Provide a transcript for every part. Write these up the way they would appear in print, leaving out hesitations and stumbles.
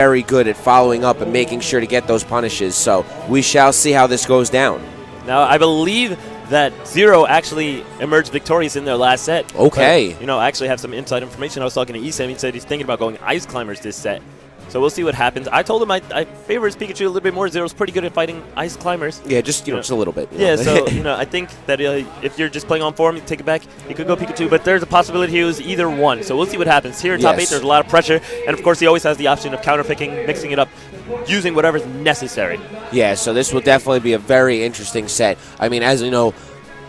very good at following up and making sure to get those punishes. So we shall see how this goes down. Now, I believe that ZeRo actually emerged victorious in their last set. Okay. But, I actually have some inside information. I was talking to ESAM. He said he's thinking about going Ice Climbers this set. So we'll see what happens. I told him I favor his Pikachu a little bit more. ZeRo's pretty good at fighting Ice Climbers. Yeah, just just a little bit. Yeah, so I think that if you're just playing on form, you take it back. He could go Pikachu, but there's a possibility he was either one. So we'll see what happens. Here in top 8, there's a lot of pressure, and of course he always has the option of counterpicking, mixing it up, using whatever's necessary. Yeah, so this will definitely be a very interesting set. I mean, as you know,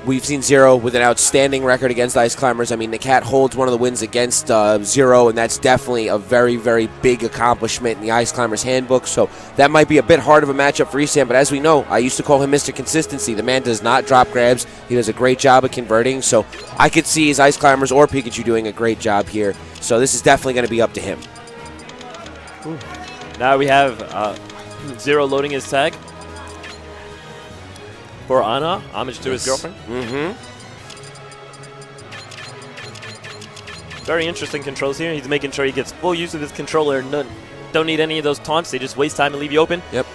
we've seen ZeRo with an outstanding record against Ice Climbers. I mean, the Cat holds one of the wins against ZeRo, and that's definitely a very, very big accomplishment in the Ice Climbers handbook. So that might be a bit hard of a matchup for ESAM, but as we know, I used to call him Mr. Consistency. The man does not drop grabs. He does a great job of converting, so I could see his Ice Climbers or Pikachu doing a great job here. So this is definitely going to be up to him. Ooh. Now we have ZeRo loading his tag. For Anna, homage to his girlfriend. Very interesting controls here. He's making sure he gets full use of his controller. Don't need any of those taunts. They just waste time and leave you open. Yep.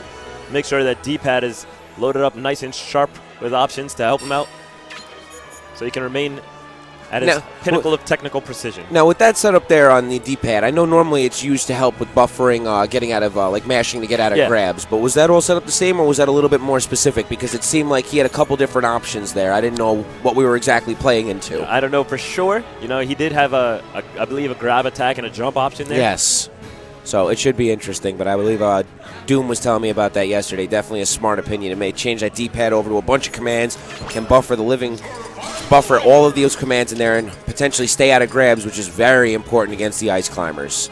Make sure that D-pad is loaded up nice and sharp with options to help him out, so he can remain at his pinnacle of technical precision. Now, with that setup there on the D-pad, I know normally it's used to help with buffering, getting out of, like mashing to get out of grabs, but was that all set up the same, or was that a little bit more specific? Because it seemed like he had a couple different options there. I didn't know what we were exactly playing into. I don't know for sure. He did have, I believe, a grab attack and a jump option there. Yes. So it should be interesting, but I believe Doom was telling me about that yesterday. Definitely a smart opinion. It may change that D-pad over to a bunch of commands, can buffer all of those commands in there and potentially stay out of grabs, which is very important against the Ice Climbers.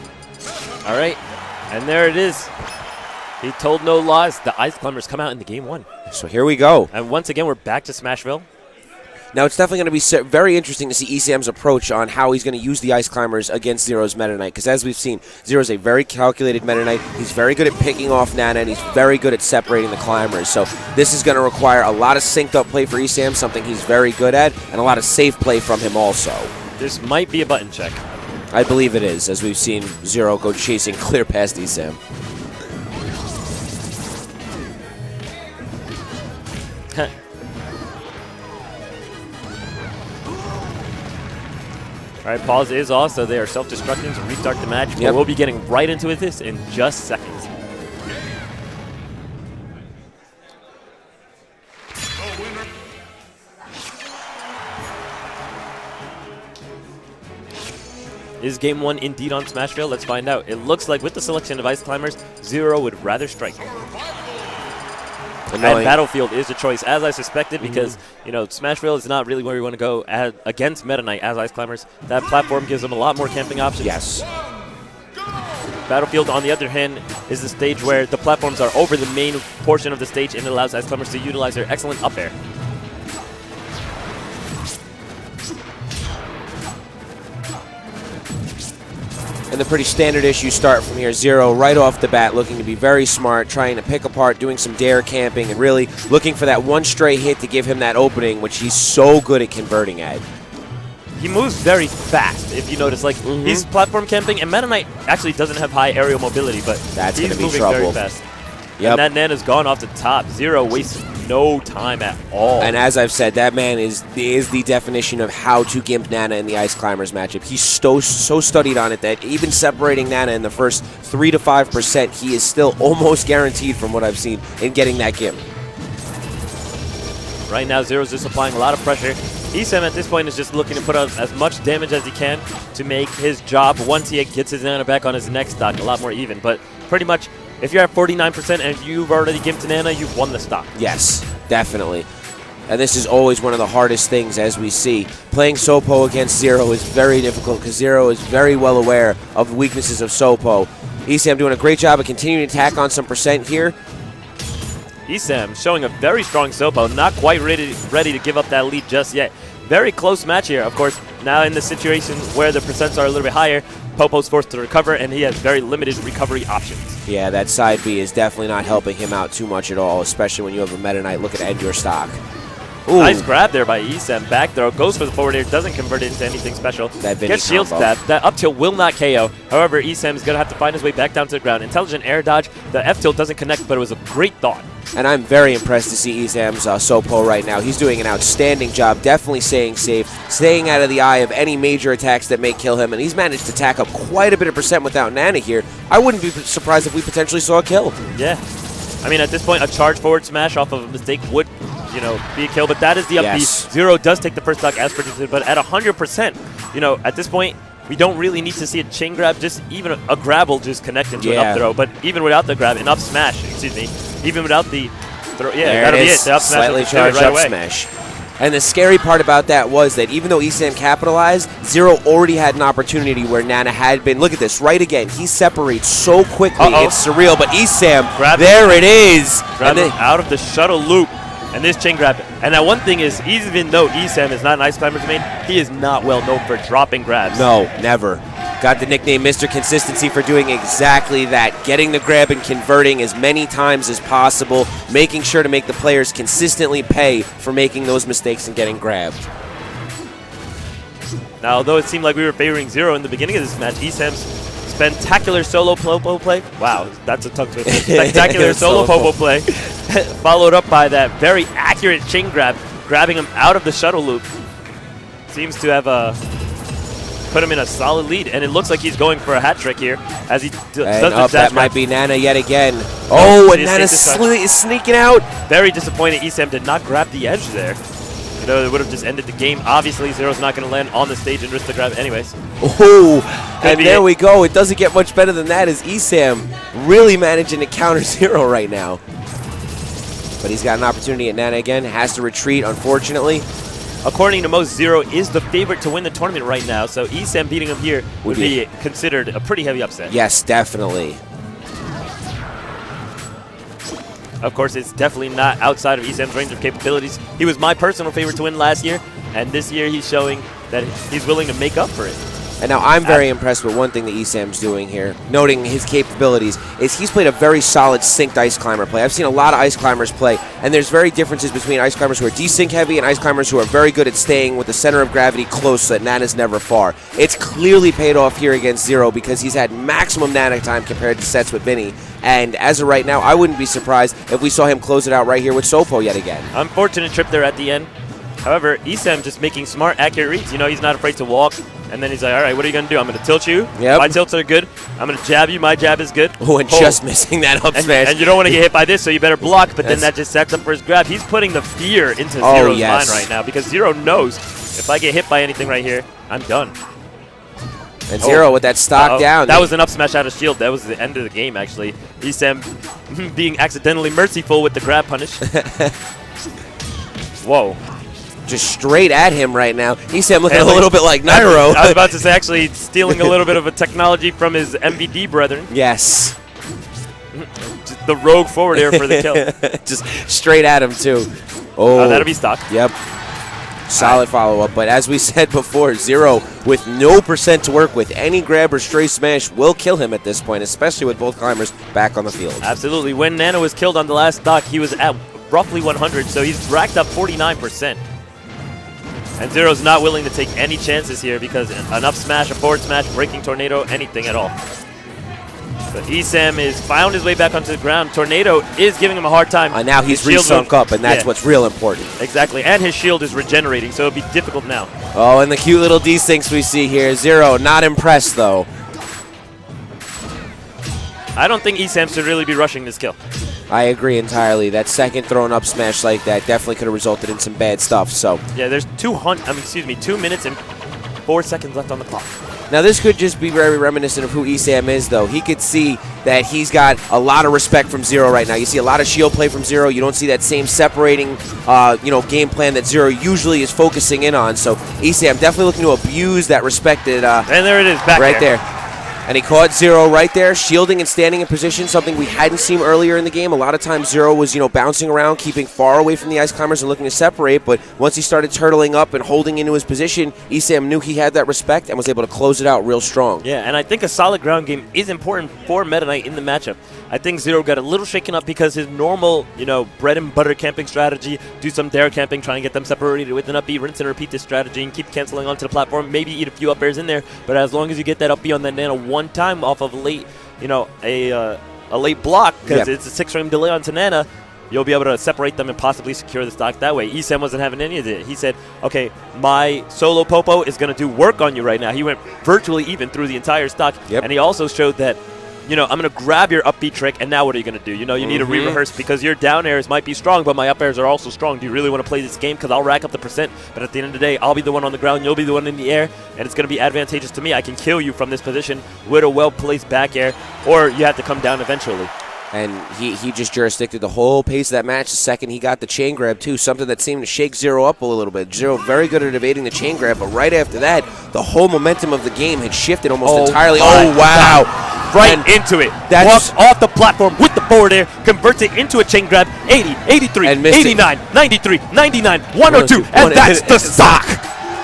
All right, and there it is. He told no lies. The Ice Climbers come out in the game 1. So here we go. And once again, we're back to Smashville. Now, it's definitely going to be very interesting to see ESAM's approach on how he's going to use the Ice Climbers against ZeRo's Meta Knight, because as we've seen, ZeRo's a very calculated Meta Knight. He's very good at picking off Nana, and he's very good at separating the climbers. So this is going to require a lot of synced-up play for ESAM, something he's very good at, and a lot of safe play from him also. This might be a button check. I believe it is, as we've seen ZeRo go chasing clear past ESAM. All right, pause is off, so they are self-destructing to restart the match. But we'll be getting right into this in just seconds. Is game 1 indeed on Smashville? Let's find out. It looks like with the selection of Ice Climbers, ZeRo would rather strike. And Battlefield is a choice, as I suspected, because Smashville is not really where we want to go against Meta Knight as Ice Climbers. That platform gives them a lot more camping options. Yes. Battlefield, on the other hand, is the stage where the platforms are over the main portion of the stage, and it allows Ice Climbers to utilize their excellent up air. And the pretty standard issue start from here. ZeRo right off the bat looking to be very smart, trying to pick apart, doing some dare camping, and really looking for that one stray hit to give him that opening, which he's so good at converting at. He moves very fast, if you notice. Like, he's platform camping, and Meta Knight actually doesn't have high aerial mobility, but that's he's moving very fast. And that Nana's gone off the top. ZeRo wastes no time at all. And as I've said, that man is the definition of how to gimp Nana in the Ice Climbers matchup. He's so studied on it that even separating Nana in the first 3 to 5%, he is still almost guaranteed from what I've seen in getting that gimp. Right now, ZeRo's just applying a lot of pressure. ESAM at this point is just looking to put out as much damage as he can to make his job, once he gets his Nana back on his next stock, a lot more even. But pretty much, if you're at 49% and you've already gimped Nana, you've won the stock. Yes, definitely. And this is always one of the hardest things, as we see. Playing Sopo against ZeRo is very difficult because ZeRo is very well aware of the weaknesses of Sopo. ESAM doing a great job of continuing to tack on some percent here. ESAM showing a very strong Sopo, not quite ready to give up that lead just yet. Very close match here. Of course, now in the situation where the percents are a little bit higher, Popo's forced to recover, and he has very limited recovery options. Yeah, that side B is definitely not helping him out too much at all, especially when you have a Meta Knight looking to end your stock. Ooh. Nice grab there by ESAM. Back throw. Goes for the forward air. Doesn't convert it into anything special. That Vinnie Gets shield combo. stab. That up tilt will not KO. However, ESAM is going to have to find his way back down to the ground. Intelligent air dodge. The F tilt doesn't connect, but it was a great thought. And I'm very impressed to see ESAM's Sopo right now. He's doing an outstanding job, definitely staying safe, staying out of the eye of any major attacks that may kill him, and he's managed to tack up quite a bit of percent without Nana here. I wouldn't be surprised if we potentially saw a kill. Yeah. I mean, at this point, a charge forward smash off of a mistake would, you know, be a kill, but that is the up B. Yes. ZeRo does take the first stock as predicted, but at 100%, you know, at this point, we don't really need to see a chain grab, just even a grab will just connect into an up throw, but even without the grab, an up smash, excuse me, even without the throw, yeah, that'll be it. The up smash Slightly charged right up away. smash. And the scary part about that was that even though ESAM capitalized, ZeRo already had an opportunity where Nana had been. Look at this, right again. He separates so quickly. It's surreal, but ESAM, there it is. Grab him out of the shuttle loop. And this chain grab. And that one thing is, even though ESAM is not an Ice Climber's main, he is not well known for dropping grabs. No, never. Got the nickname Mr. Consistency for doing exactly that. Getting the grab and converting as many times as possible, making sure to make the players consistently pay for making those mistakes and getting grabbed. Now, although it seemed like we were favoring ZeRo in the beginning of this match, ESAM's spectacular solo popo play. Wow, that's a tongue twister. Spectacular solo popo play, followed up by that very accurate chain grab, grabbing him out of the shuttle loop. Seems to have put him in a solid lead, and it looks like he's going for a hat trick here as he does the that might be Nana yet again. Oh, and Nana's sneaking out. Very disappointed ESAM did not grab the edge there. You know, it would have just ended the game. Obviously, ZeRo's not going to land on the stage and risk the grab anyways. Oh, and there we go. It doesn't get much better than that as ESAM really managing to counter ZeRo right now. But he's got an opportunity at Nana again. Has to retreat, unfortunately. According to most, ZeRo is the favorite to win the tournament right now, so ESAM beating him here would be considered a pretty heavy upset. Yes, definitely. Of course, it's definitely not outside of ESAM's range of capabilities. He was my personal favorite to win last year, and this year he's showing that he's willing to make up for it. And now I'm very impressed with one thing that ESAM's doing here, noting his capabilities, is he's played a very solid synced Ice Climber play. I've seen a lot of Ice Climbers play, and there's very differences between Ice Climbers who are desync heavy and Ice Climbers who are very good at staying with the center of gravity close so that Nana's never far. It's clearly paid off here against ZeRo because he's had maximum Nana time compared to sets with Vinnie. And as of right now, I wouldn't be surprised if we saw him close it out right here with Sopo yet again. Unfortunate trip there at the end. However, ESAM just making smart, accurate reads. You know, he's not afraid to walk. And then he's like, all right, what are you going to do? I'm going to tilt you. Yep. My tilts are good. I'm going to jab you. My jab is good. Oh, and just missing that up smash. And you don't want to get hit by this, so you better block. But then that just sets up for his grab. He's putting the fear into ZeRo's mind right now because ZeRo knows if I get hit by anything right here, I'm done. And ZeRo with that stock down. That was an up smash out of shield. That was the end of the game, actually. ESAM being accidentally merciful with the grab punish. Whoa. Just straight at him right now. ESAM looking a little bit like Nairo. I was about to say, actually stealing a little bit of a technology from his MVD brethren. Yes. Just the rogue forward air for the kill. Just straight at him, too. Oh, that'll be stock. Yep. Solid follow-up. But as we said before, ZeRo with no percent to work with. Any grab or stray smash will kill him at this point, especially with both climbers back on the field. Absolutely. When Nana was killed on the last stock, he was at roughly 100, so he's racked up 49%. And ZeRo's not willing to take any chances here because an up smash, a forward smash, breaking tornado, anything at all. But ESAM is found his way back onto the ground. Tornado is giving him a hard time. And now he's re-sunk up, and that's what's real important. Exactly, and his shield is regenerating, so it'll be difficult now. Oh, and the cute little desyncs we see here. ZeRo not impressed, though. I don't think ESAM should really be rushing this kill. I agree entirely. That second thrown up smash like that definitely could have resulted in some bad stuff. So yeah, there's 2 minutes and 4 seconds left on the clock. Now this could just be very reminiscent of who ESAM is, though. He could see that he's got a lot of respect from ZeRo right now. You see a lot of shield play from ZeRo. You don't see that same separating, game plan that ZeRo usually is focusing in on. So ESAM definitely looking to abuse that respected. And there it is, back right there. And he caught ZeRo right there, shielding and standing in position, something we hadn't seen earlier in the game. A lot of times ZeRo was, bouncing around, keeping far away from the Ice Climbers and looking to separate. But once he started turtling up and holding into his position, ESAM knew he had that respect and was able to close it out real strong. Yeah, and I think a solid ground game is important for Meta Knight in the matchup. I think ZeRo got a little shaken up because his normal, bread and butter camping strategy, do some dare camping, try and get them separated with an up B, rinse and repeat this strategy, and keep canceling onto the platform, maybe eat a few up airs in there. But as long as you get that up B on that Nana one time off of a late, a late block, because it's a 6-frame delay onto Nana, you'll be able to separate them and possibly secure the stock that way. ESAM wasn't having any of it. He said, okay, my solo Popo is going to do work on you right now. He went virtually even through the entire stock, and he also showed that, I'm going to grab your up B trick, and now what are you going to do? You need to re-rehearse because your down airs might be strong, but my up airs are also strong. Do you really want to play this game? Because I'll rack up the percent, but at the end of the day, I'll be the one on the ground, you'll be the one in the air, and it's going to be advantageous to me. I can kill you from this position with a well-placed back air, or you have to come down eventually. And he just jurisdicted the whole pace of that match the second he got the chain grab, too, something that seemed to shake ZeRo up a little bit. ZeRo very good at evading the chain grab, but right after that, the whole momentum of the game had shifted almost entirely. Oh, wow. Right into it. Walks off the platform with the forward air, converts it into a chain grab. 80, 83, 89, 93, 99, 102, and that's the stock.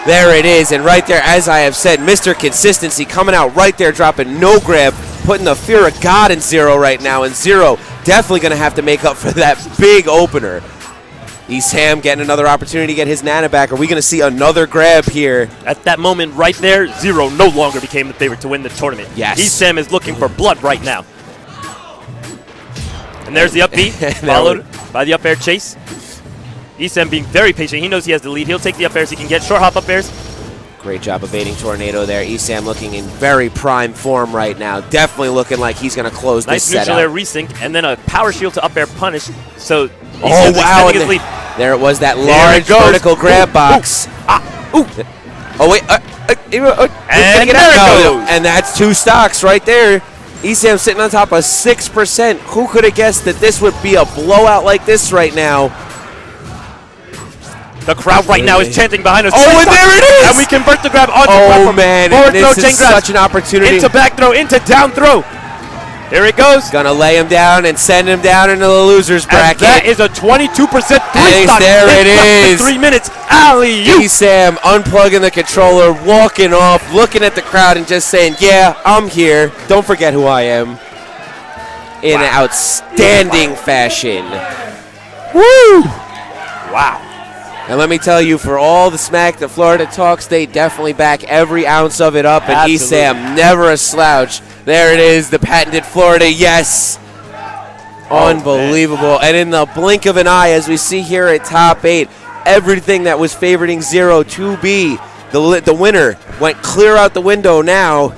There it is, and right there, as I have said, Mr. Consistency coming out right there, dropping no grab, putting the fear of God in ZeRo right now, and ZeRo definitely going to have to make up for that big opener. ESAM getting another opportunity to get his Nana back. Are we going to see another grab here? At that moment right there, ZeRo no longer became the favorite to win the tournament. Yes. ESAM is looking for blood right now. And there's the up B, followed by the up air chase. ESAM being very patient. He knows he has the lead. He'll take the up airs he can get. Short hop up airs. Great job evading Tornado there. ESAM looking in very prime form right now. Definitely looking like he's going to close this set out. Nice neutral air resync, and then a power shield to up air punish. So oh, wow. And there it was, that large vertical grab box. Oh, wait. And there it goes. And that's 2 stocks right there. ESAM sitting on top of 6%. Who could have guessed that this would be a blowout like this right now? The crowd right now is chanting behind us. Oh, and there it is! And we convert the grab onto the platform. Oh, man. Forward throw, this is such an opportunity. Into back throw, into down throw. Here it goes. Gonna lay him down and send him down into the loser's bracket. And that is a 22% three stock. There it is. 3 minutes. Alley-oop. ESAM unplugging the controller, walking off, looking at the crowd and just saying, yeah, I'm here. Don't forget who I am. In outstanding fashion. Woo! Wow. And let me tell you, for all the smack that Florida talks, they definitely back every ounce of it up. And ESAM, never a slouch. There it is, the patented Florida yes. Unbelievable. And in the blink of an eye, as we see here at top 8, everything that was favoriting ZeRo to be the winner went clear out the window now.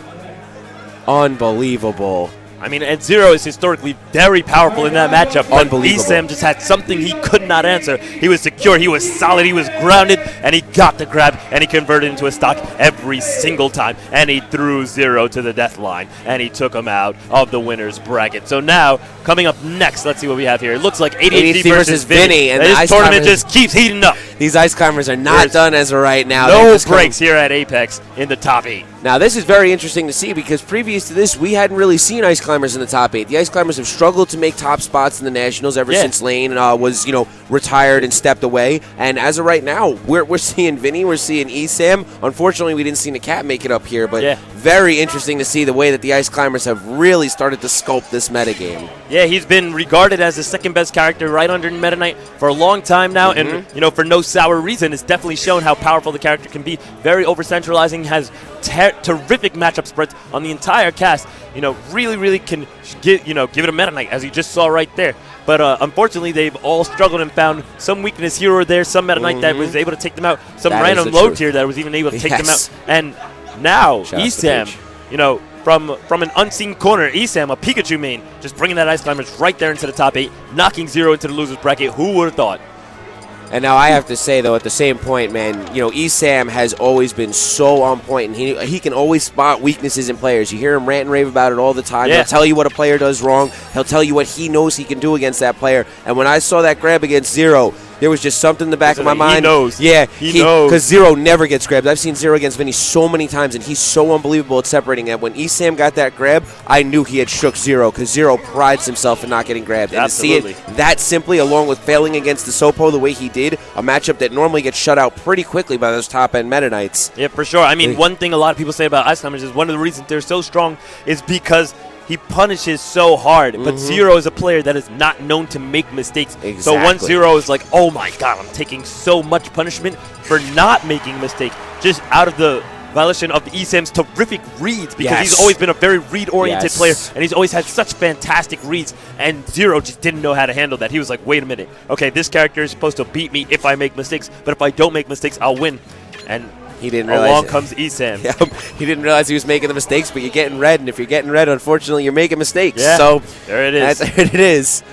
Unbelievable. I mean, and ZeRo is historically very powerful in that matchup. But ESAM just had something he could not answer. He was secure, he was solid, he was grounded, and he got the grab, and he converted into a stock every single time. And he threw ZeRo to the death line, and he took him out of the winner's bracket. So now, coming up next, let's see what we have here. It looks like ADHD versus Vinnie, and this tournament just keeps heating up. These Ice Climbers are not done as of right now. No breaks here at Apex in the top 8. Now, this is very interesting to see because previous to this, we hadn't really seen Ice Climbers in the top 8. The Ice Climbers have struggled to make top spots in the Nationals ever since Lane was, retired and stepped away. And as of right now, we're seeing Vinnie, we're seeing ESAM. Unfortunately, we didn't see the Cat make it up here, but very interesting to see the way that the Ice Climbers have really started to sculpt this metagame. Yeah, he's been regarded as the second best character right under Meta Knight for a long time now, and for no sour reason. It's definitely shown how powerful the character can be. Very over-centralizing, has terrific matchup spreads on the entire cast. Really can give it a Meta Knight, as you just saw right there. But unfortunately, they've all struggled and found some weakness here or there, some Meta Knight that was able to take them out, some random low tier that was even able to take them out. And now, ESAM, from an unseen corner, ESAM, a Pikachu main, just bringing that Ice Climbers right there into the top 8, knocking ZeRo into the loser's bracket. Who would have thought? And now I have to say, though, at the same point, man, ESAM has always been so on point, and he can always spot weaknesses in players. You hear him rant and rave about it all the time. He'll tell you what a player does wrong. He'll tell you what he knows he can do against that player. And when I saw that grab against ZeRo, There was just something in the back of my mind. He knows. Yeah, he knows. Because ZeRo never gets grabbed. I've seen ZeRo against Vinnie so many times, and he's so unbelievable at separating that. When ESAM got that grab, I knew he had shook ZeRo because ZeRo prides himself in not getting grabbed. And Absolutely. to see it that simply, along with failing against the Sopo the way he did, a matchup that normally gets shut out pretty quickly by those top-end Meta Knights. Yeah, for sure. I mean, one thing a lot of people say about Ice Climbers is one of the reasons they're so strong is because he punishes so hard, but ZeRo is a player that is not known to make mistakes. Exactly. So once ZeRo is like, oh my god, I'm taking so much punishment for not making a mistake, just out of the violation of ESAM's terrific reads, because he's always been a very read-oriented player, and he's always had such fantastic reads, and ZeRo just didn't know how to handle that. He was like, wait a minute, okay, this character is supposed to beat me if I make mistakes, but if I don't make mistakes, I'll win. And he didn't realize along comes ESAM. Yep. He didn't realize he was making the mistakes, but you're getting red, and if you're getting red, unfortunately, you're making mistakes. Yeah, so there it is. There it is.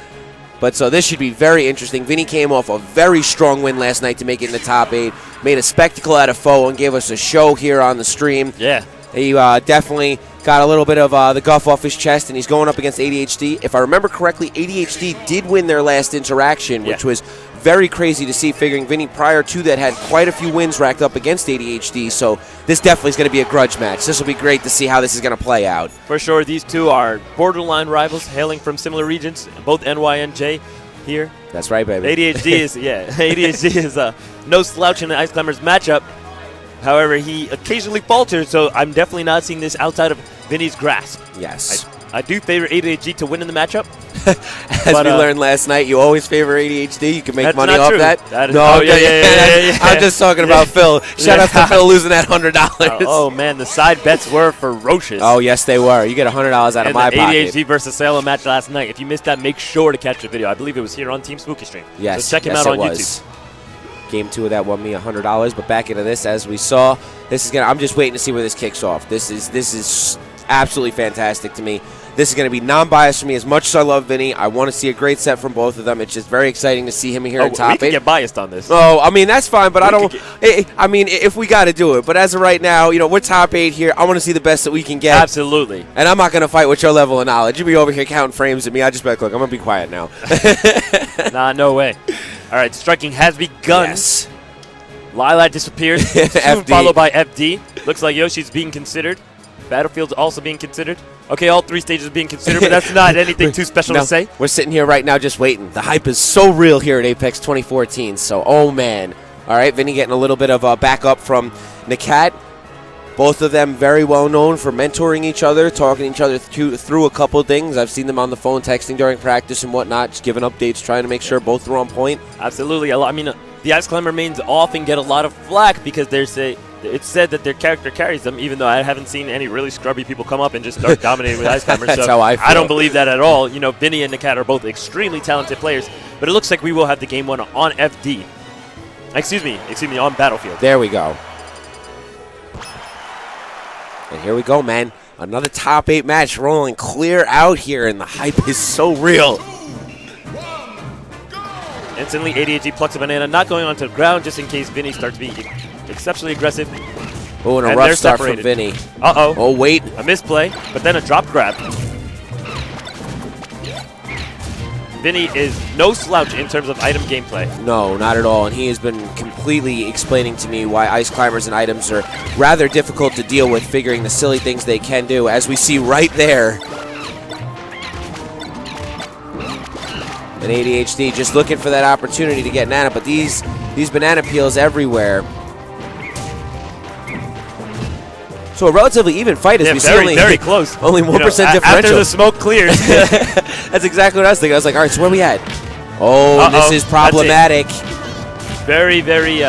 But so this should be very interesting. Vinnie came off a very strong win last night to make it in the top 8. Made a spectacle out of Foe and gave us a show here on the stream. Yeah. He definitely got a little bit of the guff off his chest, and he's going up against ADHD. If I remember correctly, ADHD did win their last interaction, which was very crazy to see, figuring Vinnie prior to that had quite a few wins racked up against ADHD. So this definitely is going to be a grudge match. This will be great to see how this is going to play out. For sure, these two are borderline rivals hailing from similar regions, both NY and J here. That's right, baby. ADHD is, ADHD is no slouch in the Ice Climbers matchup. However, he occasionally falters, so I'm definitely not seeing this outside of Vinnie's grasp. Yes. I do favor ADHD to win in the matchup. As we learned last night, you always favor ADHD. You can make money off that. No, yeah. I'm just talking about Phil. Shout out to Phil losing that $100. Oh, man, the side bets were ferocious. Oh, yes, they were. You get $100 out of my pocket. ADHD versus Salem match last night. If you missed that, make sure to catch the video. I believe it was here on Team Spooky Stream. Yes, so check him out on YouTube. Game 2 of that won me $100. But back into this, as we saw, this is gonna. I'm just waiting to see where this kicks off. This is absolutely fantastic to me. This is going to be non-biased for me. As much as I love Vinnie, I want to see a great set from both of them. It's just very exciting to see him here in top 8. We can get biased on this. Oh, I mean, that's fine, but I don't. I mean, if we got to do it. But as of right now, we're top 8 here. I want to see the best that we can get. Absolutely. And I'm not going to fight with your level of knowledge. You be over here counting frames at me. I just be like, look, I'm going to be quiet now. Nah, no way. All right, striking has begun. Yes. Lila disappears, soon followed by FD. Looks like Yoshi's being considered. Battlefield's also being considered. Okay, all 3 stages are being considered, but that's not anything too special to say. We're sitting here right now just waiting. The hype is so real here at Apex 2014, so, oh, man. All right, Vinnie getting a little bit of a backup from Nakat. Both of them very well known for mentoring each other, talking each other through a couple things. I've seen them on the phone texting during practice and whatnot, just giving updates, trying to make sure both are on point. Absolutely. I mean, the Ice Climber mains often get a lot of flack because it's said that their character carries them, even though I haven't seen any really scrubby people come up and just start dominating with Ice Climbers. That's so how I feel. I don't believe that at all. Vinnie and Nakat are both extremely talented players, but it looks like we will have the game 1 on FD. Excuse me, on Battlefield. There we go. And here we go, man. Another top 8 match rolling clear out here, and the hype is so real. Instantly, ADHD plucks a banana, not going onto the ground just in case Vinnie starts being exceptionally aggressive. Oh, and a rough start from Vinnie. Uh-oh. Oh, wait. A misplay, but then a drop grab. Vinnie is no slouch in terms of item gameplay. No, not at all. And he has been completely explaining to me why Ice Climbers and items are rather difficult to deal with, figuring the silly things they can do, as we see right there. And ADHD just looking for that opportunity to get Nana, but these banana peels everywhere. So a relatively even fight as we see very close. Only 1% differential. After the smoke clears. That's exactly what I was thinking. I was like, all right, so where we at? Oh, this is problematic. Very, very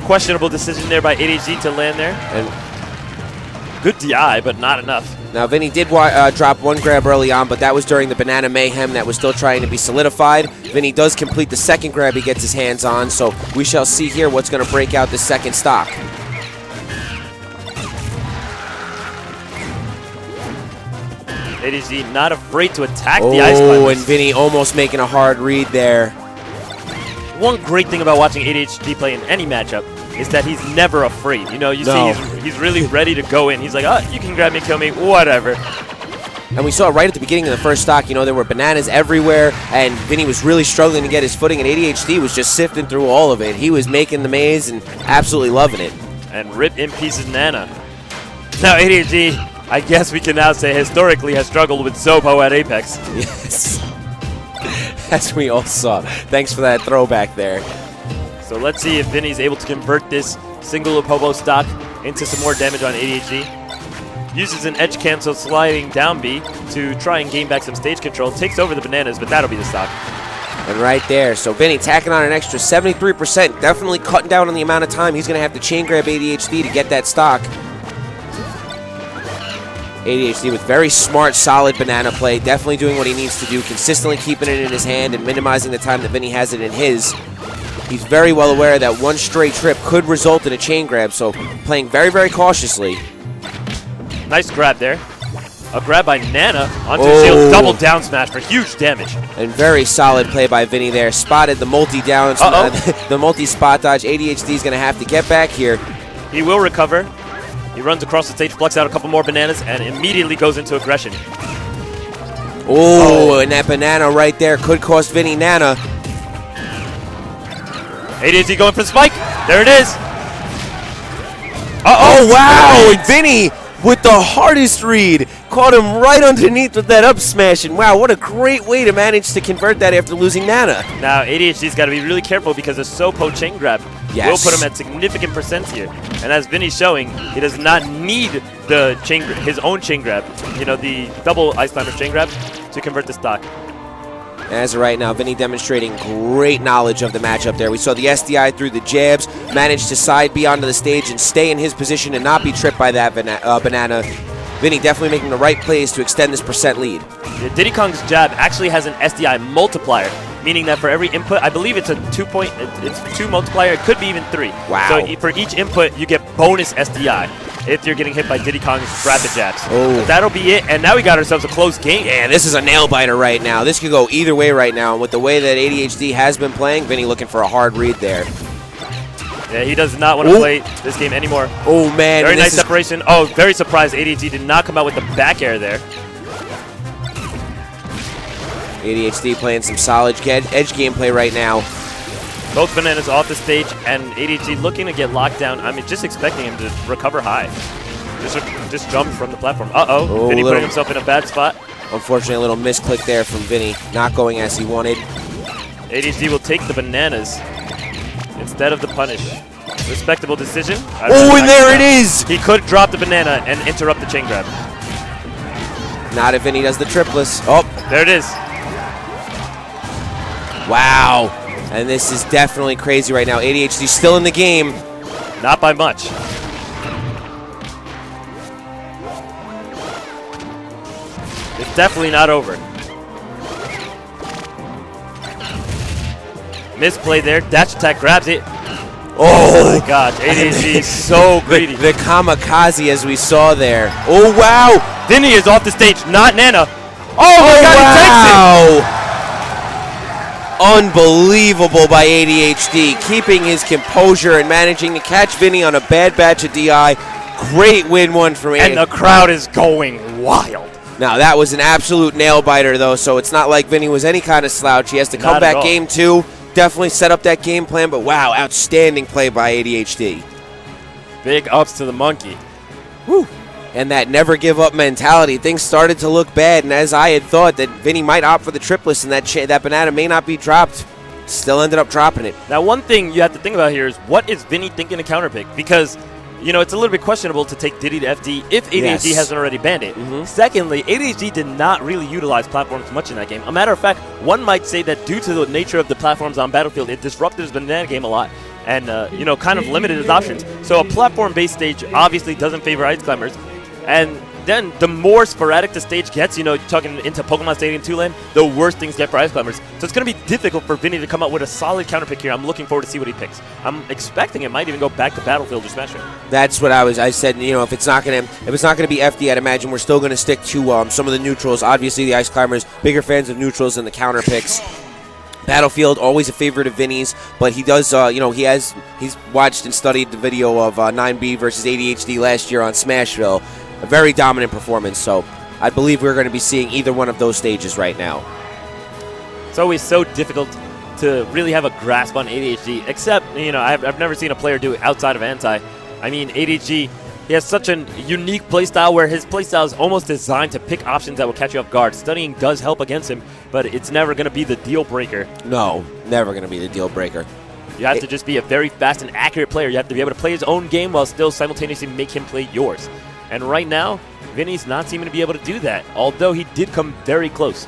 questionable decision there by ADHD to land there. And good DI, but not enough. Now, Vinnie did drop 1 grab early on, but that was during the Banana Mayhem that was still trying to be solidified. Vinnie does complete the 2nd grab he gets his hands on, so we shall see here what's going to break out the 2nd stock. ADHD not afraid to attack the Ice Climbers. Oh, and Vinnie almost making a hard read there. One great thing about watching ADHD play in any matchup is that he's never afraid. See he's really ready to go in. He's like, oh, you can grab me, kill me, whatever. And we saw it right at the beginning of the first stock. You know, there were bananas everywhere, and Vinnie was really struggling to get his footing, and ADHD was just sifting through all of it. He was making the maze and absolutely loving it. And rip in pieces Nana. Now ADHD, I guess we can now say historically has struggled with Zopo at Apex. Yes. As we all saw. Thanks for that throwback there. So let's see if Vinnie's able to convert this single Popo stock into some more damage on ADHD. Uses an edge cancel sliding down B to try and gain back some stage control. Takes over the bananas, but that'll be the stock. And right there, so Vinnie tacking on an extra 73%, definitely cutting down on the amount of time he's going to have to chain grab ADHD to get that stock. ADHD with very smart, solid banana play, definitely doing what he needs to do, consistently keeping it in his hand and minimizing the time that Vinnie has it in his. He's very well aware that one stray trip could result in a chain grab, so playing very, very cautiously. Nice grab there. A grab by Nana onto the shield, double down smash for huge damage. And very solid play by Vinnie there. Spotted the multi-down, the multi-spot dodge. ADHD is going to have to get back here. He will recover. He runs across the stage, plucks out a couple more bananas, and immediately goes into aggression. Oh, and that banana right there could cost Vinnie Nana. ADHD going for the spike. There it is. Oh, wow. And Vinnie with the hardest read. Caught him right underneath with that up smash. And wow, what a great way to manage to convert that after losing Nana. Now, ADHD's got to be really careful because a Sopo chain grab will put him at significant percents here. And as Vinnie's showing, he does not need the his own chain grab, you know, the double Ice Climber chain grab to convert the stock. As of right now, Vinnie demonstrating great knowledge of the matchup there. We saw the SDI through the jabs, managed to side B onto the stage and stay in his position and not be tripped by that banana. Vinnie definitely making the right plays to extend this percent lead. Yeah, Diddy Kong's jab actually has an SDI multiplier, meaning that for every input, I believe it's a 2-point, it's 2 multiplier, it could be even 3. Wow. So for each input, you get bonus SDI if you're getting hit by Diddy Kong's rapid jabs. Oh. But that'll be it, and now we got ourselves a close game. Yeah, this is a nail-biter right now. This could go either way right now, and with the way that ADHD has been playing, Vinnie looking for a hard read there. Yeah, he does not want to play this game anymore. Oh, man. Very nice separation. Oh, very surprised ADHD did not come out with the back air there. ADHD playing some solid edge gameplay right now. Both bananas off the stage, and ADHD looking to get locked down. I mean, just expecting him to recover high. Just jump from the platform. Uh-oh. Vinnie putting himself in a bad spot. Unfortunately, a little misclick there from Vinnie. Not going as he wanted. ADHD will take the bananas instead of the punish. Respectable decision. Oh, and there it is! He could drop the banana and interrupt the chain grab. Not if Vinnie does the triplets. Oh. There it is. Wow. And this is definitely crazy right now. ADHD still in the game. Not by much. It's definitely not over. Misplay there. Dash attack grabs it. Oh my gosh. ADHD is so greedy. The kamikaze as we saw there. Oh, wow. Vinnie is off the stage, not Nana. Oh my god, wow. he takes it. Unbelievable by ADHD, keeping his composure and managing to catch Vinnie on a bad batch of DI. Great win one from ADHD. And the crowd is going wild. Now, that was an absolute nail-biter, though, so it's not like Vinnie was any kind of slouch. He has to come back game 2, definitely set up that game plan, but wow, outstanding play by ADHD. Big ups to the monkey. Woo. And that never-give-up mentality. Things started to look bad, and as I had thought that Vinnie might opt for the triplets and that banana may not be dropped, still ended up dropping it. Now, one thing you have to think about here is what is Vinnie thinking to counterpick? Because, you know, it's a little bit questionable to take Diddy to FD if ADHD hasn't already banned it. Secondly, ADHD did not really utilize platforms much in that game. A matter of fact, one might say that due to the nature of the platforms on Battlefield, it disrupted his banana game a lot and, you know, kind of limited his options. So a platform-based stage obviously doesn't favor ice climbers. And then the more sporadic the stage gets, you know, talking into Pokemon Stadium 2 land, the worse things get for ice climbers. So it's going to be difficult for Vinnie to come up with a solid counter pick here. I'm looking forward to see what he picks. I'm expecting it might even go back to Battlefield or Smash. That's what I said, you know, if it's not going to be FD, I'd imagine we're still going to stick to some of the neutrals. Obviously, the ice climbers, bigger fans of neutrals than the counter picks. Battlefield, always a favorite of Vinnie's, but he does, you know, he's watched and studied the video of 9B versus ADHD last year on Smashville. A very dominant performance, so I believe we're going to be seeing either one of those stages right now. It's always so difficult to really have a grasp on ADHD, except, you know, I've never seen a player do it outside of anti. I mean, ADHD, he has such a unique playstyle where his playstyle is almost designed to pick options that will catch you off guard. Studying does help against him, but it's never going to be the deal breaker. No, never going to be the deal breaker. You have to just be a very fast and accurate player. You have to be able to play his own game while still simultaneously make him play yours. And right now, Vinny's not seeming to be able to do that, although he did come very close.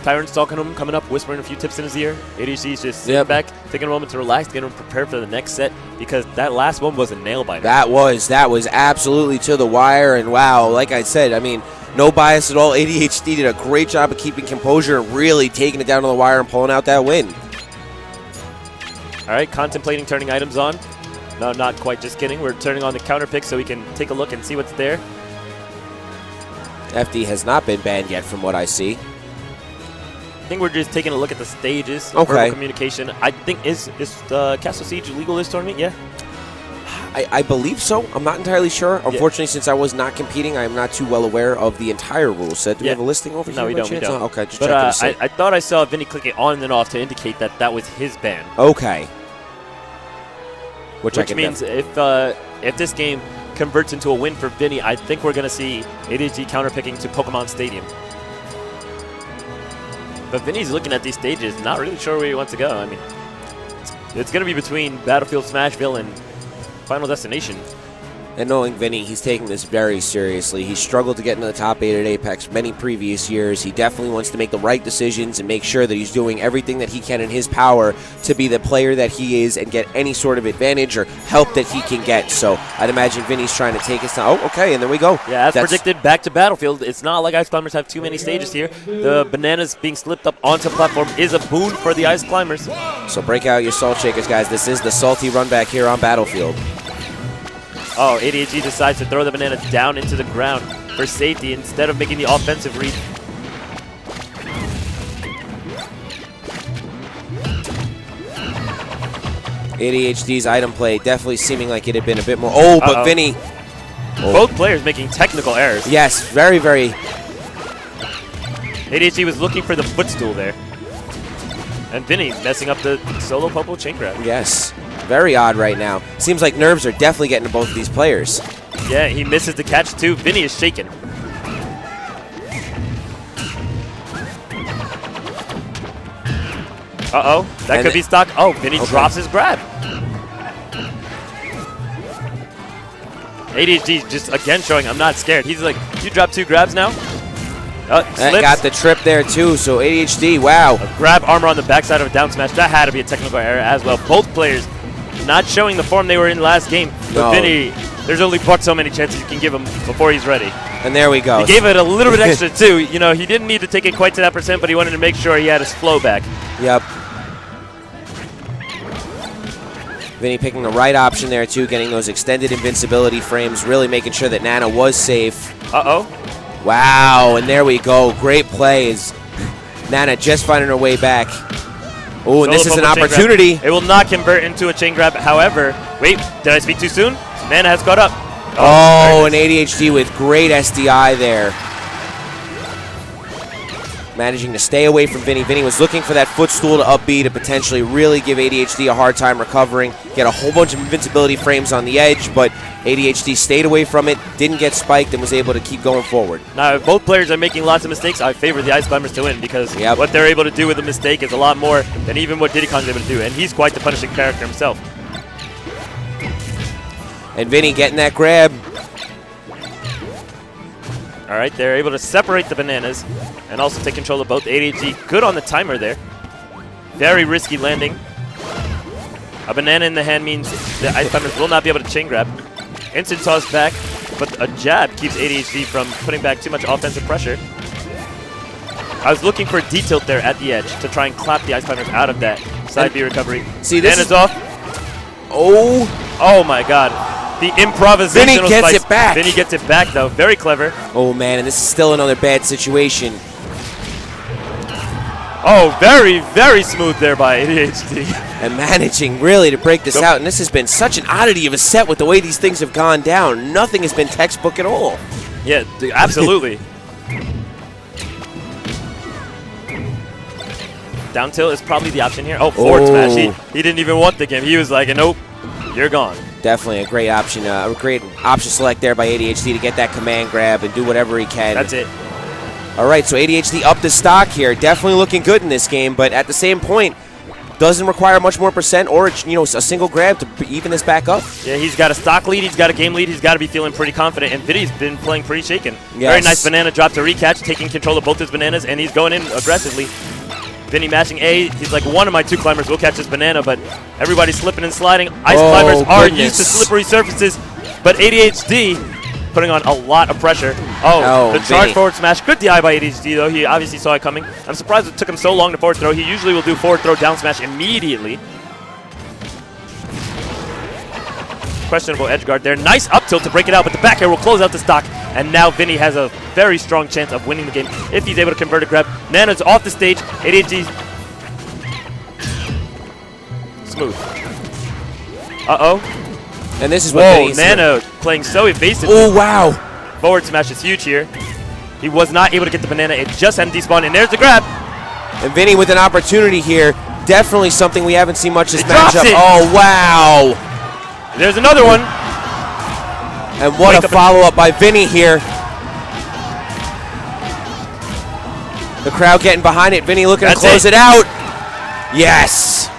Tyrant's talking to him, coming up, whispering a few tips in his ear. ADHD's just sitting back, taking a moment to relax, getting him prepared for the next set, because that last one was a nail-biter. That was absolutely to the wire, and wow, like I said, I mean, no bias at all. ADHD did a great job of keeping composure and really taking it down to the wire and pulling out that win. All right, contemplating turning items on. No, not quite, just kidding. We're turning on the Counterpicks so we can take a look and see what's there. FD has not been banned yet from what I see. I think we're just taking a look at the stages. Okay. Verbal communication. I think is Castle Siege legal this tournament? Yeah. I believe so. I'm not entirely sure. Unfortunately, since I was not competing, I am not too well aware of the entire rule set. Do we have a listing over here? No, we don't. Oh, okay, just checking. I thought I saw Vinnie click it on and off to indicate that that was his ban. Okay. Which means if this game converts into a win for Vinnie, I think we're going to see ADHD counterpicking to Pokemon Stadium. But Vinny's looking at these stages, not really sure where he wants to go. I mean, it's going to be between Battlefield Smashville and Final Destination. And knowing Vinnie, he's taking this very seriously. He struggled to get into the top 8 at Apex many previous years. He definitely wants to make the right decisions and make sure that he's doing everything that he can in his power to be the player that he is and get any sort of advantage or help that he can get. So I'd imagine Vinny's trying to take his time. Oh, okay, and there we go. Yeah, as predicted, back to Battlefield. It's not like Ice Climbers have too many stages here. The bananas being slipped up onto the platform is a boon for the Ice Climbers. So break out your salt shakers, guys. This is the salty run back here on Battlefield. Oh, ADHD decides to throw the banana down into the ground for safety instead of making the offensive read. ADHD's item play definitely seeming like it had been a bit more. Oh, but Vinnie. Both players making technical errors. Yes, very, very. ADHD was looking for the footstool there. And Vinnie messing up the solo Popo chain grab. Yes. Very odd right now. Seems like nerves are definitely getting to both of these players. Yeah, he misses the catch too. Vinnie is shaken. Uh-oh, that could be stock. Oh, Vinnie drops his grab. ADHD just again showing I'm not scared. He's like, you dropped 2 grabs now? That got the trip there too, so ADHD, wow. A grab armor on the backside of a down smash. That had to be a technical error as well. Both players not showing the form they were in last game. But Vinnie, there's only but so many chances you can give him before he's ready. And there we go. He gave it a little bit extra too. You know, he didn't need to take it quite to that percent, but he wanted to make sure he had his flow back. Yep. Vinnie picking the right option there too, getting those extended invincibility frames, really making sure that Nana was safe. Uh-oh. Wow, and there we go. Great plays. Nana just finding her way back. Oh, and this is an opportunity. It will not convert into a chain grab. However, wait, did I speak too soon? Nana has caught up. Oh, and ADHD with great SDI there. Managing to stay away from Vinnie. Vinnie was looking for that footstool to up B to potentially really give ADHD a hard time recovering. Get a whole bunch of invincibility frames on the edge, but ADHD stayed away from it, didn't get spiked, and was able to keep going forward. Now, if both players are making lots of mistakes, I favor the Ice Climbers to win because what they're able to do with a mistake is a lot more than even what Diddy Kong's able to do, and he's quite the punishing character himself. And Vinnie getting that grab. All right, they're able to separate the bananas and also take control of both. ADHD good on the timer there. Very risky landing. A banana in the hand means the Ice Climbers will not be able to chain grab. Instant toss back, but a jab keeps ADHD from putting back too much offensive pressure. I was looking for a D-tilt there at the edge to try and clap the Ice Climbers out of that side B recovery. See, this is off. Oh my God. The improvisational Vinnie gets spice. it back. Vinnie gets it back, though. Very clever. Oh, man, and this is still another bad situation. Oh, very, very smooth there by ADHD. And managing really to break this out. And this has been such an oddity of a set with the way these things have gone down. Nothing has been textbook at all. Yeah, absolutely. Down tilt is probably the option here. Oh, forward smash. He didn't even want the game. He was like, nope, you're gone. Definitely a great option select there by ADHD to get that command grab and do whatever he can. That's it. All right, so ADHD up the stock here. Definitely looking good in this game, but at the same point, doesn't require much more percent or a single grab to even this back up. Yeah, he's got a stock lead. He's got a game lead. He's got to be feeling pretty confident, and Vinnie's been playing pretty shaken. Yes. Very nice banana drop to recatch, taking control of both his bananas, and he's going in aggressively. Vinnie mashing A. He's like, one of my 2 climbers will catch this banana, but everybody's slipping and sliding. Ice climbers are used to slippery surfaces, but ADHD putting on a lot of pressure. Oh, the charge forward smash. Good DI by ADHD, though. He obviously saw it coming. I'm surprised it took him so long to forward throw. He usually will do forward throw, down smash immediately. Questionable edge guard there. Nice up tilt to break it out, but the back air will close out the stock. And now Vinnie has a very strong chance of winning the game if he's able to convert a grab. Nana's off the stage. ADHD. Smooth. Uh-oh. And this is what Whoa, Nana playing so evasively. Oh, wow. Forward smash is huge here. He was not able to get the banana. It just hadn't despawned, and there's the grab. And Vinnie with an opportunity here. Definitely something we haven't seen much this matchup. It. Oh, wow. There's another one. And what a follow-up by Vinnie here. The crowd getting behind it. Vinnie looking to close it out. Yes.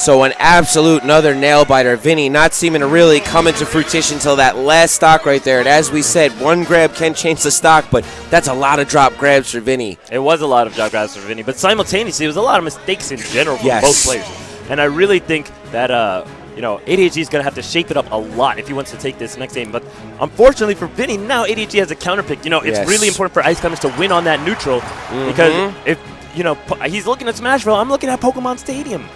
So an absolute another nail-biter. Vinnie not seeming to really come into fruition until that last stock right there. And as we said, one grab can change the stock, but that's a lot of drop grabs for Vinnie. It was a lot of drop grabs for Vinnie, but simultaneously, it was a lot of mistakes in general from both players. And I really think that, ADHD is going to have to shape it up a lot if he wants to take this next game. But unfortunately for Vinnie, now ADHD has a counter pick. It's really important for Ice Climbers to win on that neutral because if, he's looking at Smashville, I'm looking at Pokemon Stadium.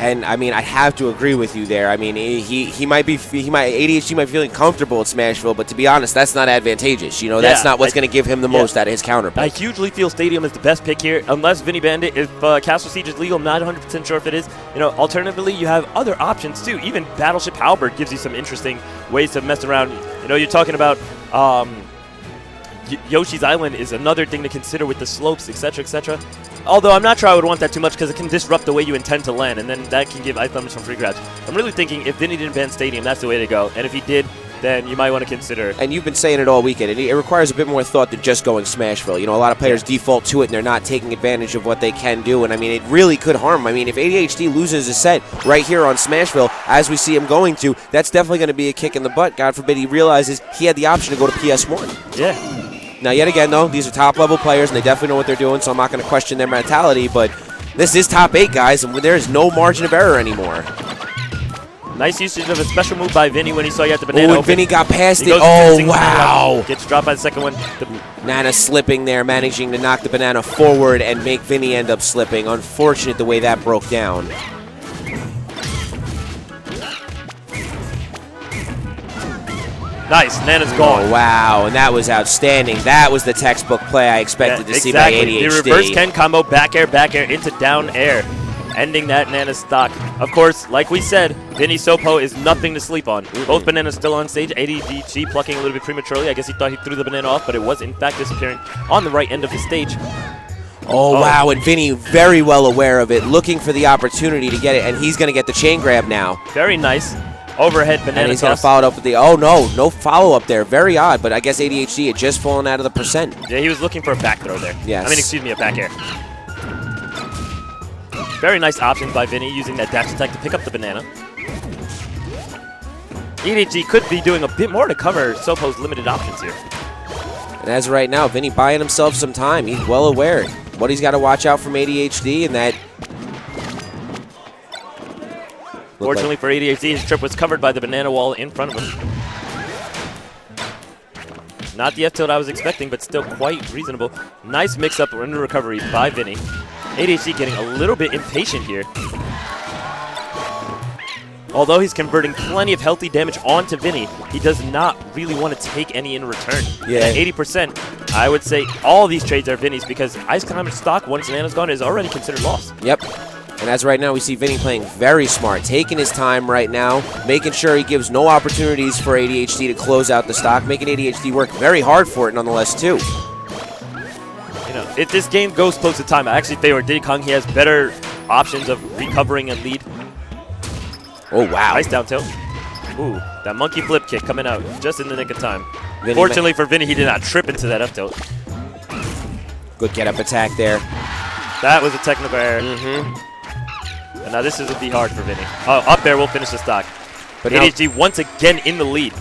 And I mean, I have to agree with you there. I mean, ADHD might be feeling comfortable at Smashville, but to be honest, that's not advantageous. That's not what's going to give him the most out of his counter pick. I hugely feel Stadium is the best pick here, unless Vinnie banned it. If Castle Siege is legal, I'm not 100% sure if it is. Alternatively, you have other options too. Even Battleship Halberd gives you some interesting ways to mess around. You're talking about Yoshi's Island is another thing to consider with the slopes, etc., etc. Although I'm not sure I would want that too much because it can disrupt the way you intend to land, and then that can give Ice Climbers some free grabs. I'm really thinking if Vinnie didn't ban Stadium, that's the way to go. And if he did, then you might want to consider. And you've been saying it all weekend. It requires a bit more thought than just going Smashville. A lot of players default to it, and they're not taking advantage of what they can do. And, I mean, it really could harm. I mean, if ADHD loses a set right here on Smashville, as we see him going to, that's definitely going to be a kick in the butt. God forbid he realizes he had the option to go to PS1. Yeah. Now, yet again, though, these are top-level players, and they definitely know what they're doing, so I'm not going to question their mentality, but this is top 8, guys, and there is no margin of error anymore. Nice usage of a special move by Vinnie when he saw you at the banana. Oh, and Vinnie got past it. Oh, wow. Gets dropped by the second one. Nana slipping there, managing to knock the banana forward and make Vinnie end up slipping. Unfortunate the way that broke down. Nice, Nana's gone. Oh, wow, and that was outstanding. That was the textbook play I expected to see by ADHD. The reverse Ken combo, back air into down air, ending that Nana stock. Of course, like we said, Vinnie Sopo is nothing to sleep on. Both bananas still on stage. ADHD plucking a little bit prematurely. I guess he thought he threw the banana off, but it was in fact disappearing on the right end of the stage. Oh, wow, and Vinnie very well aware of it, looking for the opportunity to get it, and he's going to get the chain grab now. Very nice. Overhead banana and he's going to follow it up with the, oh no follow-up there. Very odd, but I guess ADHD had just fallen out of the percent. Yeah, he was looking for a back throw there. Yes. I mean, excuse me, a back air. Very nice options by Vinnie using that dash attack to pick up the banana. ADHD could be doing a bit more to cover Sopo's limited options here. And as of right now, Vinnie buying himself some time. He's well aware what he's got to watch out from ADHD, and that... Fortunately for ADHD, his trip was covered by the banana wall in front of him. Not the F-tilt I was expecting, but still quite reasonable. Nice mix-up under recovery by Vinnie. ADHD getting a little bit impatient here. Although he's converting plenty of healthy damage onto Vinnie, he does not really want to take any in return. Yeah. At 80%, I would say all these trades are Vinnie's because Ice Climber stock, once Nana's gone, is already considered lost. Yep. And as right now, we see Vinnie playing very smart, taking his time right now, making sure he gives no opportunities for ADHD to close out the stock, making ADHD work very hard for it nonetheless, too. You know, if this game goes close to time, I actually favor Diddy Kong. He has better options of recovering and lead. Oh, wow. Nice down tilt. Ooh, that monkey flip kick coming out just in the nick of time. Vinnie Fortunately for Vinnie, he did not trip into that up tilt. Good get-up attack there. That was a technical error. And now this is will be hard for Vinnie. Oh, up there will finish the stock. But ADHD once again in the lead.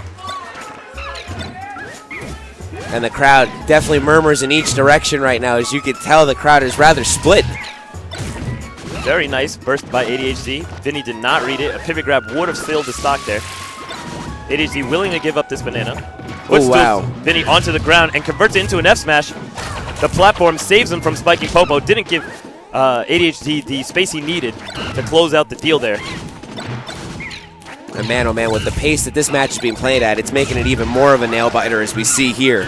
And the crowd definitely murmurs in each direction right now. As you can tell, the crowd is rather split. Very nice burst by ADHD. Vinnie did not read it. A pivot grab would have sealed the stock there. ADHD willing to give up this banana. Oh, wow. Vinnie onto the ground and converts it into an F smash. The platform saves him from spiking Popo. Didn't give ADHD the space he needed to close out the deal there. And man, oh man, with the pace that this match is being played at, it's making it even more of a nail-biter as we see here.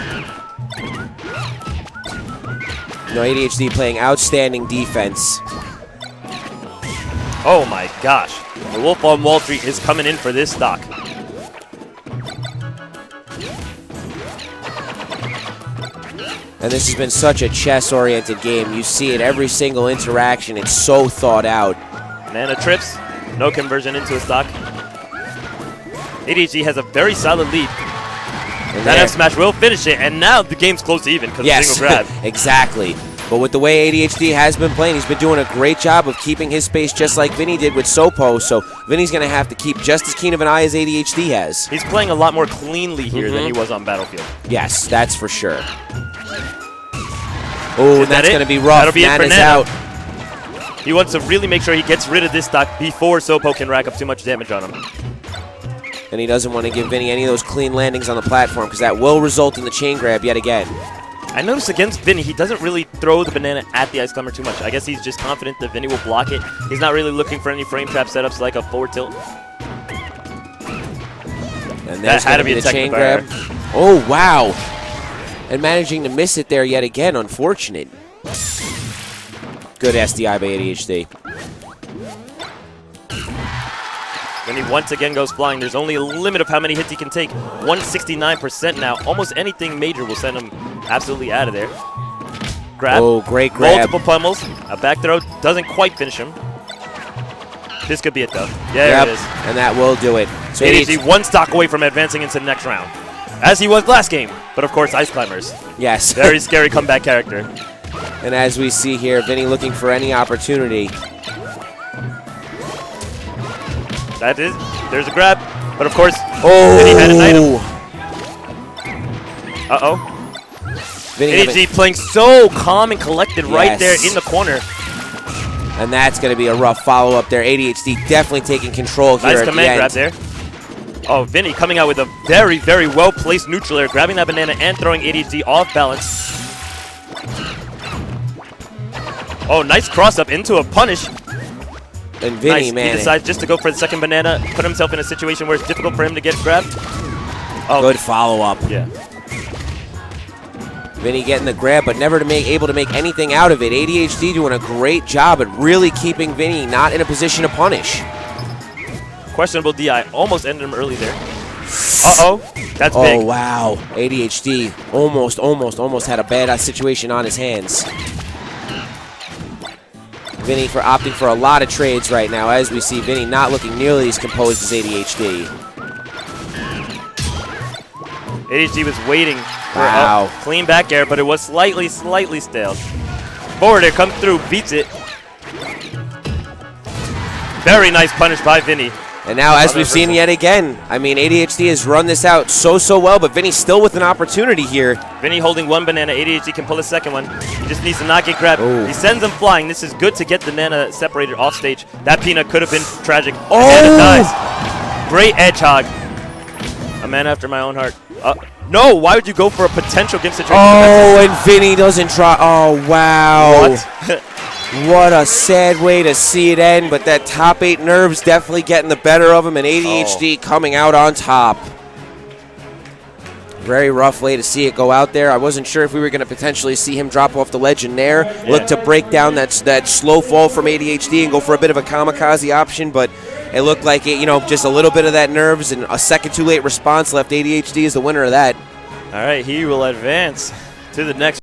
You know, ADHD playing outstanding defense. Oh my gosh. The Wolf on Wall Street is coming in for this stock. And this has been such a chess-oriented game. You see it every single interaction. It's so thought out. Nana trips. No conversion into a stock. ADHD has a very solid lead. And that F smash will finish it, and now the game's close to even because of single grab. Exactly. But with the way ADHD has been playing, he's been doing a great job of keeping his space just like Vinnie did with Sopo, so Vinnie's going to have to keep just as keen of an eye as ADHD has. He's playing a lot more cleanly here than he was on Battlefield. Yes, that's for sure. Oh, and that's going to be rough. That'll be it for Nana's Nana. out. He wants to really make sure he gets rid of this stock before Sopo can rack up too much damage on him. And he doesn't want to give Vinnie any of those clean landings on the platform because that will result in the chain grab yet again. I noticed against Vinnie, he doesn't really throw the banana at the Ice Climber too much. I guess he's just confident that Vinnie will block it. He's not really looking for any frame trap setups like a forward tilt. And that had to be the chain grab. Oh, wow. And managing to miss it there yet again, unfortunate. Good SDI by ADHD. Vinnie once again goes flying. There's only a limit of how many hits he can take. 169% now. Almost anything major will send him absolutely out of there. Grab. Oh, great grab. Multiple pummels. A back throw doesn't quite finish him. This could be it, though. Yeah, it is. And that will do it. So ADHD one stock away from advancing into the next round, as he was last game. But, of course, Ice Climbers. Yes. Very scary comeback character. And as we see here, Vinnie looking for any opportunity. That is, there's a grab, but of course, Vinnie had an item. ADHD playing so calm and collected right there in the corner. And that's going to be a rough follow-up there. ADHD definitely taking control here nice at command the grab there. Oh, Vinnie coming out with a very, very well-placed neutral air, grabbing that banana and throwing ADHD off balance. Oh, nice cross-up into a punish. And Vinnie, nice. man. He decides just to go for the second banana, put himself in a situation where it's difficult for him to get grabbed. Oh, good follow-up. Yeah. Vinnie getting the grab, but never able to make anything out of it. ADHD doing a great job at really keeping Vinnie not in a position to punish. Questionable DI. Almost ended him early there. That's big. Oh, wow. ADHD almost had a bad situation on his hands. Vinnie opting for a lot of trades right now, as we see Vinnie not looking nearly as composed as ADHD. ADHD was waiting for a clean back air, but it was slightly stale. Forward air comes through, beats it. Very nice punish by Vinnie. And now, as we've seen yet again, I mean, ADHD has run this out so well, but Vinnie's still with an opportunity here. Vinnie holding one banana. ADHD can pull a second one. He just needs to not get grabbed. Ooh. He sends him flying. This is good to get the Nana separated off stage. That peanut could have been tragic. Oh! Nana dies. Great edge hog. A man after my own heart. No, why would you go for a potential game situation? Oh, and Vinnie doesn't try. Oh, wow. What? What a sad way to see it end, but that top 8 nerves definitely getting the better of him, and ADHD coming out on top. Very rough way to see it go out there. I wasn't sure if we were going to potentially see him drop off the ledge in there, look to break down that slow fall from ADHD and go for a bit of a kamikaze option, but it looked like it, just a little bit of that nerves and a second too late response left ADHD as the winner of that. All right, he will advance to the next